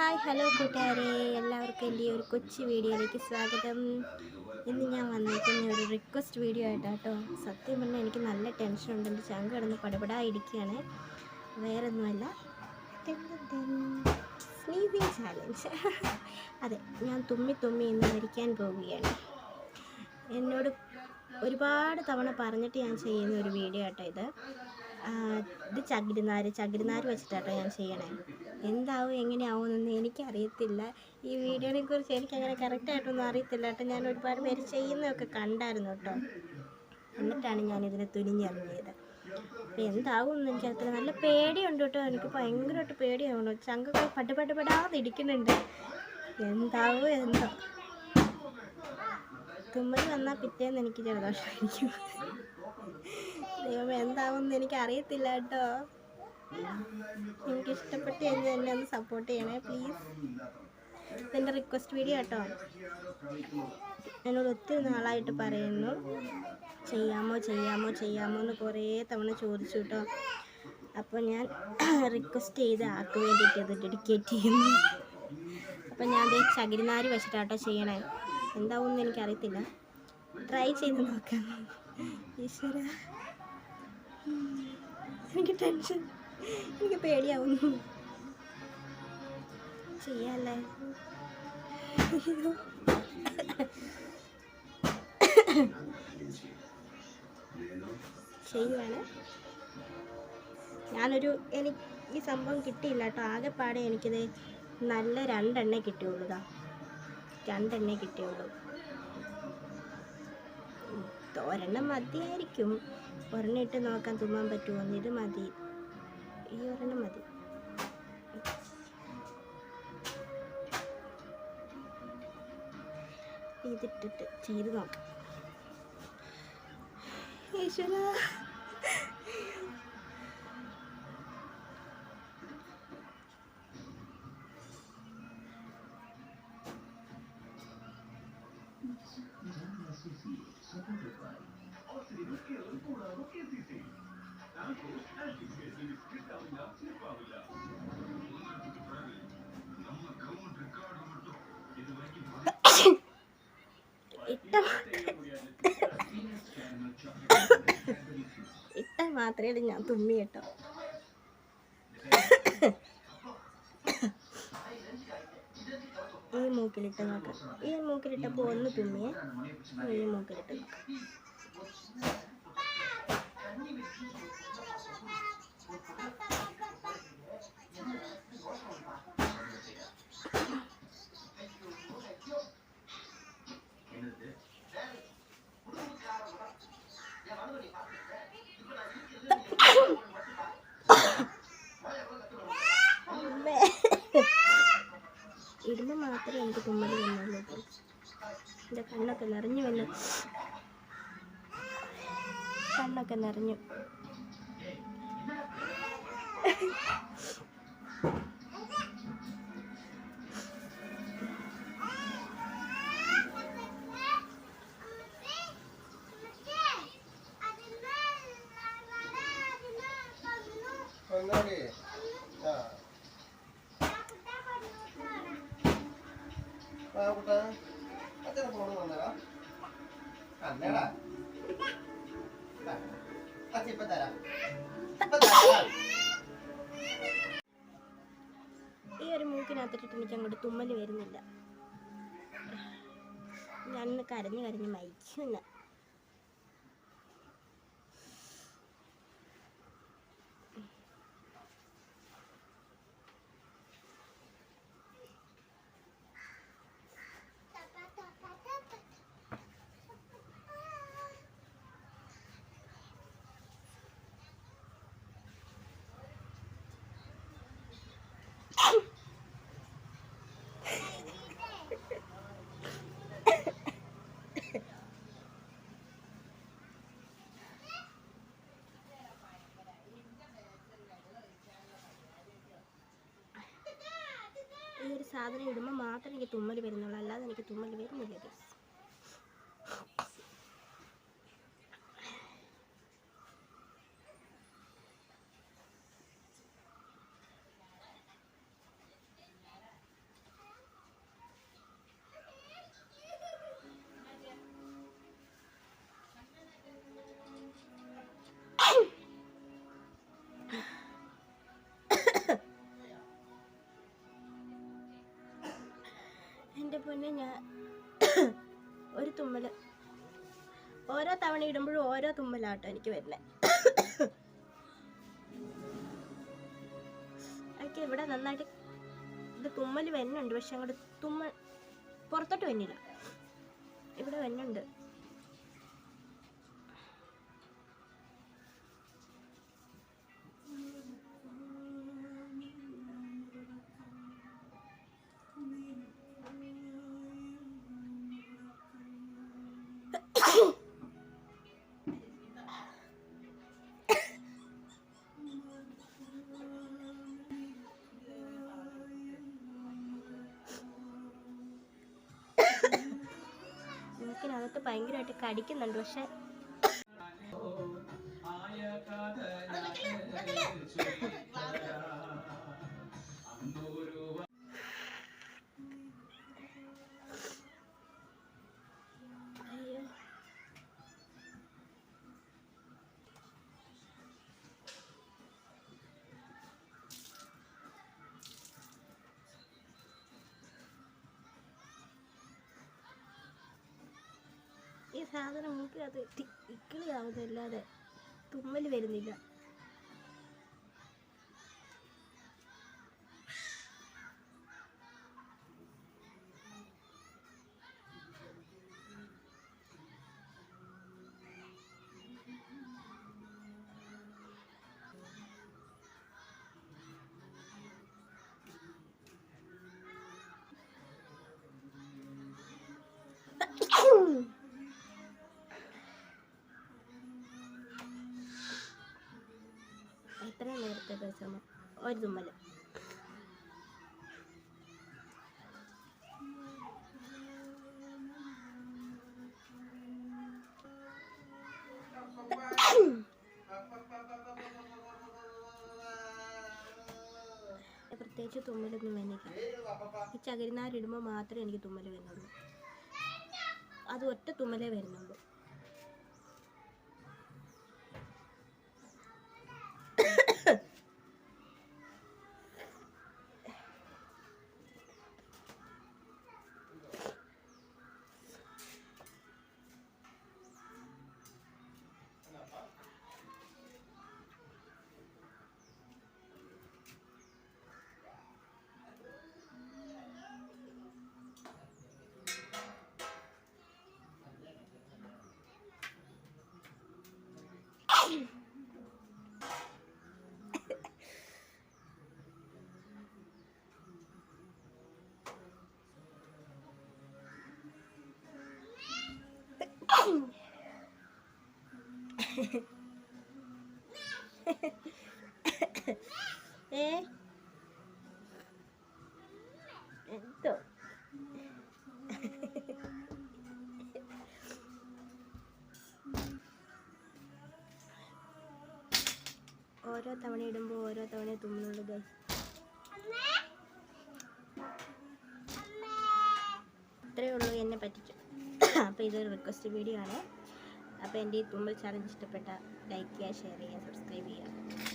Hi hello കൂട്ടുകാരെ, എല്ലാവർക്കും എൻ്റെ ഒരു കൊച്ചു വീഡിയോയിലേക്ക് സ്വാഗതം. ഇന്ന് ഞാൻ വന്നിരിക്കുന്ന ഒരു റിക്വസ്റ്റ് വീഡിയോ ആയിട്ടാട്ടോ. സത്യം പറഞ്ഞാൽ എനിക്ക് നല്ല ടെൻഷനുണ്ട്. എൻ്റെ ചങ്ക് കിടന്ന് പടപടാ ഇരിക്കുകയാണ്. വേറൊന്നുമല്ല, സ്നീസിങ് ചാലഞ്ച്. അതെ, ഞാൻ തുമ്മി ഇന്ന് മരിക്കാൻ പോവുകയാണ്. എന്നോട് ഒരുപാട് തവണ പറഞ്ഞിട്ട് ഞാൻ ചെയ്യുന്ന ഒരു വീഡിയോ ആട്ടോ ഇത്. ചകിരിനാര് വെച്ചിട്ടാട്ടോ ഞാൻ ചെയ്യണേ. എന്താവും എങ്ങനെയാവുമെന്നൊന്നും എനിക്കറിയത്തില്ല. ഈ വീഡിയോനെ കുറിച്ച് എനിക്കങ്ങനെ കറക്റ്റായിട്ടൊന്നും അറിയത്തില്ല കേട്ടോ. ഞാൻ ഒരുപാട് പേര് ചെയ്യുന്നതൊക്കെ കണ്ടായിരുന്നു കേട്ടോ. എന്നിട്ടാണ് ഞാനിതിനെ തുനിഞ്ഞിറങ്ങിയത്. അപ്പോൾ എന്താവും എന്ന് എനിക്കറിയത്തില്ല. നല്ല പേടിയുണ്ട് കേട്ടോ. എനിക്ക് ഭയങ്കരമായിട്ട് പേടിയാവണം. ചങ്കൊക്കെ പട്ടുപടാതെ ഇടിക്കുന്നുണ്ട്. എന്താവും എന്തോ. തുമ്മൽ വന്നാൽ പിറ്റേന്ന് എനിക്ക് ജലദോഷമായിരിക്കും. ദൈവം എന്താവുമെന്ന് എനിക്ക് അറിയത്തില്ല കേട്ടോ. എനിക്കിഷ്ടപ്പെട്ട് എന്നെ ഒന്ന് സപ്പോർട്ട് ചെയ്യണേ പ്ലീസ്. ഇതെൻ്റെ റിക്വസ്റ്റ് വീഡിയോ കേട്ടോ. എന്നോട് ഒത്തിരി നാളായിട്ട് പറയുന്നു ചെയ്യാമോ എന്ന് കുറേ തവണ ചോദിച്ചു കേട്ടോ. അപ്പോൾ ഞാൻ റിക്വസ്റ്റ് ചെയ്ത് ആർക്ക് വേണ്ടിയിട്ട് ഇത് ഡെഡിക്കേറ്റ് ചെയ്യുന്നു. അപ്പോൾ ഞാൻ ചകിരിനാര് വെച്ചിട്ടാട്ടോ ചെയ്യണേ. എന്താവുമെന്ന് എനിക്കറിയത്തില്ല. ട്രൈ ചെയ്ത് നോക്കാം. ഈശ്വര, എനിക്ക് ടെൻഷൻ, എനിക്ക് പേടിയാവുന്നു. ചെയ്യാല്ലേ? ചെയ്യുവാണ്. എനിക്ക് ഈ സംഭവം കിട്ടിയില്ല കേട്ടോ. ആകെപ്പാടെ എനിക്കിത് നല്ല 2 എണ്ണേ കിട്ടിയുള്ളൂ. 2 എണ്ണേ കിട്ടിയുള്ളൂ. ഒരെണ്ണം മതിയായിരിക്കും. ഒരെണ്ണം ഇട്ട് നോക്കാൻ തുമ്മാൻ പറ്റുമോ? ഇത് മതി, ഈ ഒരെണ്ണം മതി. ഇതിട്ടിട്ട് ചെയ്ത് നോക്കാം. ഈശ്വര, ഇട്ട മാത്രമേ ഞാൻ തുമ്മി കേട്ടോ. ഈ മൂക്കിലിട്ട് നോക്കാം. ഈ മൂക്കിലിട്ടപ്പോൾ ഒന്ന് തുമ്മിയേ. ഈ മൂക്കിലിട്ട് നോക്കാം. ഇടുമ്പോൾ മാത്രമേ എനിക്ക് തുമ്മൽ വന്നുള്ളൂ. എൻ്റെ കണ്ണൊക്കെ നിറഞ്ഞു വന്നു. ഈ ഒരു മൂക്കിനകത്തിട്ടിട്ട് എനിക്ക് അങ്ങോട്ട് തുമ്മൽ വരുന്നില്ല. ഞാൻ കരഞ്ഞ് മരിക്കുന്ന. ഈ ഒരു സാധനം ഇടുമ്പോൾ മാത്രമേ എനിക്ക് തുമ്മൽ വരുന്നുള്ളൂ. അല്ലാതെ എനിക്ക് തുമ്മൽ വരുന്നില്ല. എൻ്റെ പൊന്നെ, ഞാൻ ഒരു തുമ്മൽ ഓരോ തവണ ഇടുമ്പോഴും ഓരോ തുമ്മലാട്ടോ എനിക്ക് വരുന്നത്. എനിക്ക് ഇവിടെ നന്നായിട്ട് ഇത് തുമ്മൽ വരുന്നുണ്ട്, പക്ഷെ അങ്ങോട്ട് തുമ്മൽ പുറത്തോട്ട് വരുന്നില്ല, ഇവിടെ വരുന്നുണ്ട്. മൂക്കിനകത്ത് ഭയങ്കരമായിട്ട് കടിക്കുന്നുണ്ട്, പക്ഷെ ഈ സാധനം മൂക്കിനകത്ത് ഇക്കിളിയാവുന്നല്ലാതെ തുമ്മൽ വരുന്നില്ല. എത്രയും നേരത്തെ ദിവസം ഒരു തുമ്മൽ. പ്രത്യേകിച്ച് തുമ്മലൊന്നും വരുന്നില്ല. ഈ ചകിരിനാരിടുമ്പോൾ മാത്രമേ എനിക്ക് തുമ്മൽ വരുന്നുള്ളൂ. അത് ഒറ്റ തുമ്മലേ വരുന്നുള്ളൂ. എന്തോ ഓരോ തവണ ഇടുമ്പോൾ ഓരോ തവണ തുമ്മുന്നുള്ളത്. ഇത്രയേ ഉള്ളൂ എന്നെ പറ്റിച്ചു. അപ്പോൾ ഇതൊരു റിക്വസ്റ്റ് വീഡിയോ ആണ്. അപ്പോൾ എൻ്റെ ഈ തുമ്മൽ ചാലഞ്ച് ഇഷ്ടപ്പെട്ട ലൈക്ക് ചെയ്യുക, ഷെയർ ചെയ്യുക, സബ്സ്ക്രൈബ് ചെയ്യുക.